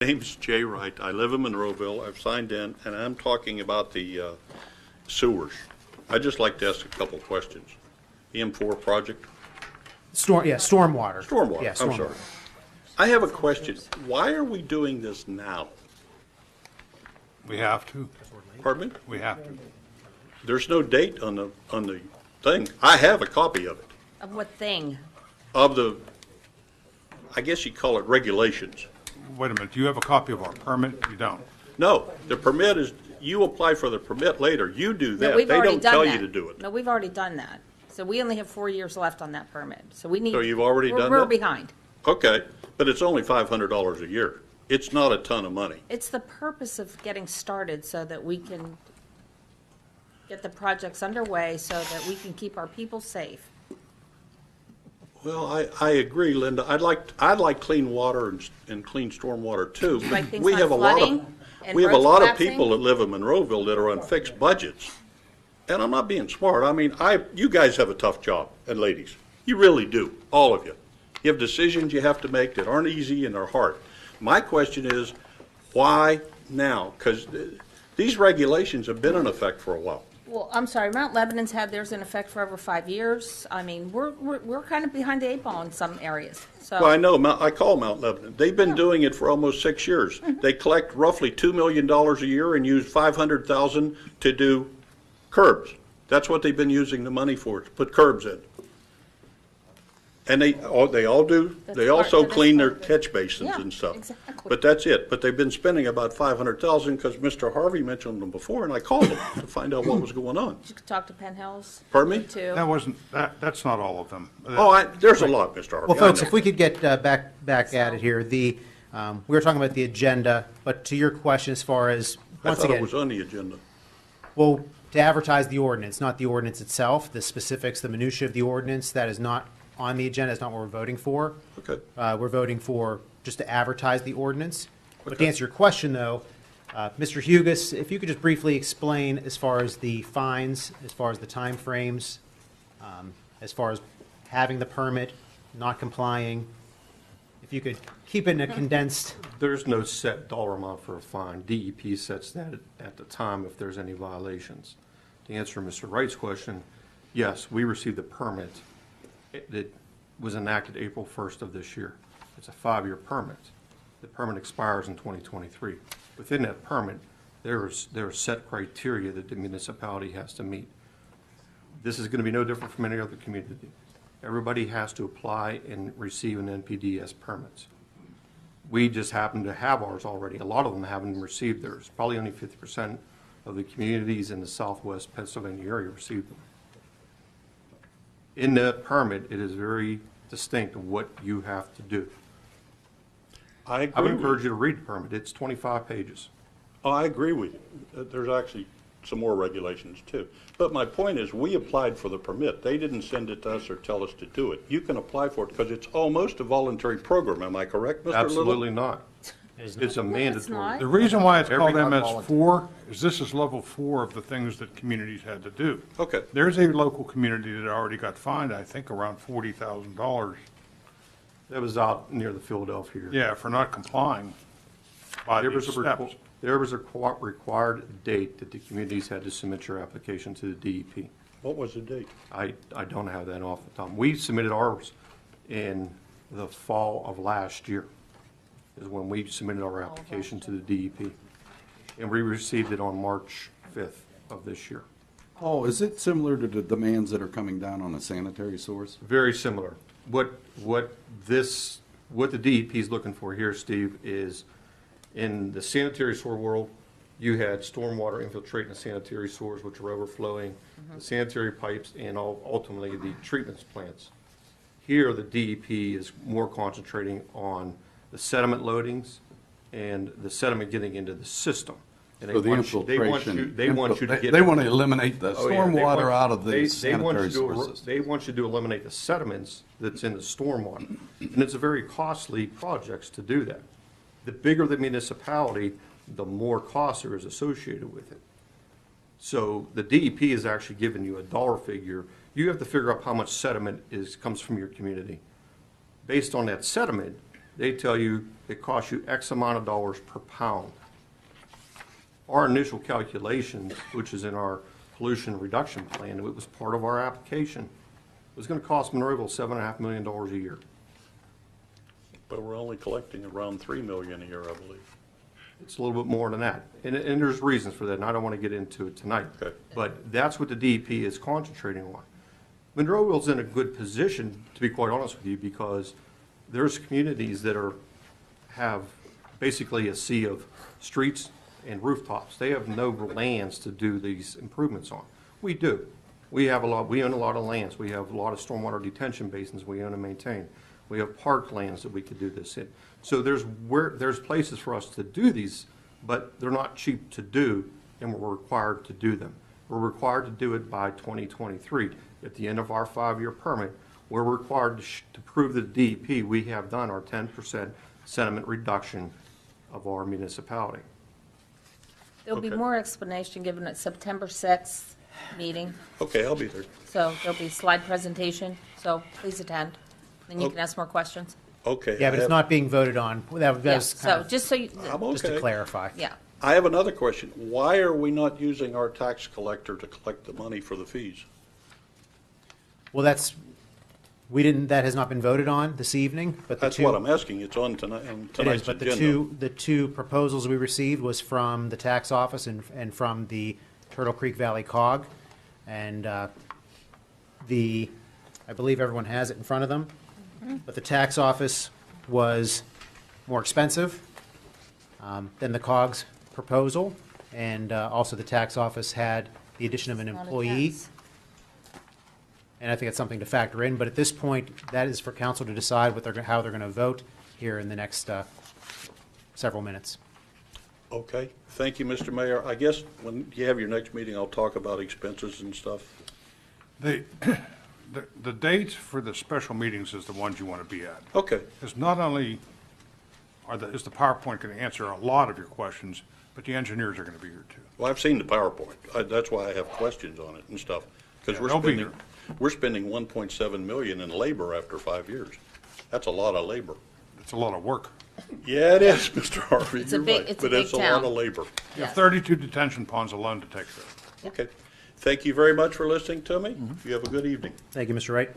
Name's Jay Wright. I live in Monroeville. I've signed in, and I'm talking about the sewers. I'd just like to ask a couple questions. M4 project? Stormwater. Stormwater, Yeah, I'm stormwater. sorry. I have a question. Why are we doing this now? We have to. Pardon me? We have to. There's no date on the thing. I have a copy of it, Of what thing? of the, I guess you call it regulations. Wait a minute. Do you have a copy of our permit? You don't. No, the permit is, you apply for the permit later. You do No, that. we've They already don't done tell that. you to do it. No, we've already done that. So we only have 4 years left on that permit. So we need. So you've already done We're that? behind. Okay, but it's only $500 a year. It's not a ton of money. It's the purpose of getting started so that we can get the projects underway so that we can keep our people safe. Well, I agree, Linda. I'd like clean water and clean storm water too. Like things We not have a lot flooding of and We have a roads lot of collapsing? people that live in Monroeville that are on fixed budgets. And I'm not being smart. I mean, you guys have a tough job, and ladies. You really do, all of you. You have decisions you have to make that aren't easy and are hard. My question is, why now? Because these regulations have been in effect for a while. Well, I'm sorry, Mount Lebanon's had theirs in effect for over 5 years. I mean, we're kind of behind the 8 ball in some areas, so. Well, I know, I call Mount Lebanon. They've been doing it for almost 6 years. They collect roughly $2 million a year and use $500,000 to do curbs. That's what they've been using the money for, to put curbs in. And they all do, they also clean their catch basins Yeah, and stuff. exactly. But that's it. But they've been spending about $500,000 because Mr. Harvey mentioned them before, and I called him to find out what was going on. You could talk to Penn Hills. Pardon me? Too. That's not all of them. There's a lot, Mr. Harvey. Well, I folks, know. if we could get back at it here, we were talking about the agenda, but to your question as far as, I once thought it again, was on the agenda. well, to advertise the ordinance, not the ordinance itself, the specifics, the minutia of the ordinance, that is not on the agenda, is not what we're voting for. Okay. We're voting for just to advertise the ordinance. But to Okay. answer your question, though, Mr. Hugus, if you could just briefly explain as far as the fines, as far as the timeframes, as far as having the permit, not complying, if you could keep it in a condensed. There's no set dollar amount for a fine. DEP sets that at the time if there's any violations. To answer Mr. Wright's question, yes, we received a permit. It was enacted April 1st of this year. It's a 5-year permit. The permit expires in 2023. Within that permit, there are set criteria that the municipality has to meet. This is going to be no different from any other community. Everybody has to apply and receive an NPDES permit. We just happen to have ours already. A lot of them haven't received theirs. Probably only 50% of the communities in the southwest Pennsylvania area received them. In that permit, it is very distinct what you have to do. I I would agree. encourage you to read the permit. It's 25 pages. Oh, I agree with you. There's actually some more regulations too. But my point is, we applied for the permit. They didn't send it to us or tell us to do it. You can apply for it because it's almost a voluntary program. Am I correct, Mr. Little? Absolutely not. It's a it's mandatory. not. The reason why it's called Every not MS4 is this is level 4 of the things that communities had to do. Okay. There's a local community that already got fined, I think, around $40,000. That was out near the Philadelphia. Yeah, for not complying by There these was a steps. required date that the communities had to submit your application to the DEP. What was the date? I don't have that off the top. We submitted ours in the fall of last year, is when we submitted our application to the DEP. And we received it on March 5th of this year. Paul, is it similar to the demands that are coming down on the sanitary source? Very similar. What the DEP is looking for here, Steve, is in the sanitary sewer world, you had stormwater infiltrating the sanitary sewers, which are overflowing, the sanitary pipes, and ultimately the treatment plants. Here, the DEP is more concentrating on the sediment loadings and the sediment getting into the system. And So the they infiltration. want you to get. They want to eliminate the Oh, yeah. stormwater out of the They want sanitary you to sources. They want you to eliminate the sediments that's in the stormwater. And it's a very costly projects to do that. The bigger the municipality, the more cost there is associated with it. So the DEP is actually giving you a dollar figure. You have to figure out how much sediment comes from your community. Based on that sediment, they tell you it costs you X amount of dollars per pound. Our initial calculations, which is in our pollution reduction plan, it was part of our application, it was gonna cost Monroeville $7.5 million a year. But we're only collecting around 3 million a year, I believe. It's a little bit more than that. And there's reasons for that, and I don't want to get into it tonight. Okay. But that's what the DEP is concentrating on. Monroeville's in a good position, to be quite honest with you, because there's communities that have basically a sea of streets and rooftops. They have no lands to do these improvements on. We do. We own a lot of lands. We have a lot of stormwater detention basins we own and maintain. We have park lands that we could do this in. So there's places for us to do these, but they're not cheap to do, and we're required to do them. We're required to do it by 2023. At the end of our 5-year permit, we're required to prove to the DEP we have done our 10% sediment reduction of our municipality. There'll be Okay. more explanation given at September 6th meeting, Okay, I'll be there. so there'll be a slide presentation, so please attend. Then you can ask more questions. Okay. Yeah, but it's not being voted on. That Yeah, was kind so of, just so you, I'm just to okay. clarify. yeah. I have another question. Why are we not using our tax collector to collect the money for the fees? Well, that has not been voted on this evening, but the That's two. what I'm asking. It's on tonight, on It is, tonight's but agenda. the two proposals we received was from the tax office and from the Turtle Creek Valley COG. And I believe everyone has it in front of them. But the tax office was more expensive than the COG's proposal. And also the tax office had the addition of an Not a employee. tax. And I think it's something to factor in. But at this point, that is for council to decide how they're going to vote here in the next several minutes. Okay. Thank you, Mr. Mayor. I guess when you have your next meeting, I'll talk about expenses and stuff. The dates for the special meetings is the ones you want to be at. Okay. It's not only is the PowerPoint going to answer a lot of your questions, but the engineers are going to be here too. Well, I've seen the PowerPoint. That's why I have questions on it and stuff. Because Yeah, they'll be we're spending 1.7 million in labor after 5 years. That's a lot of labor. It's a lot of work. Yeah, it is, Mr. Harvey. It's a You're big- right. it's a But big it's a lot town. of labor. You have Yes. 32 detention ponds alone to take care of. Okay. Thank you very much for listening to me. You have a good evening. Thank you, Mr. Wright.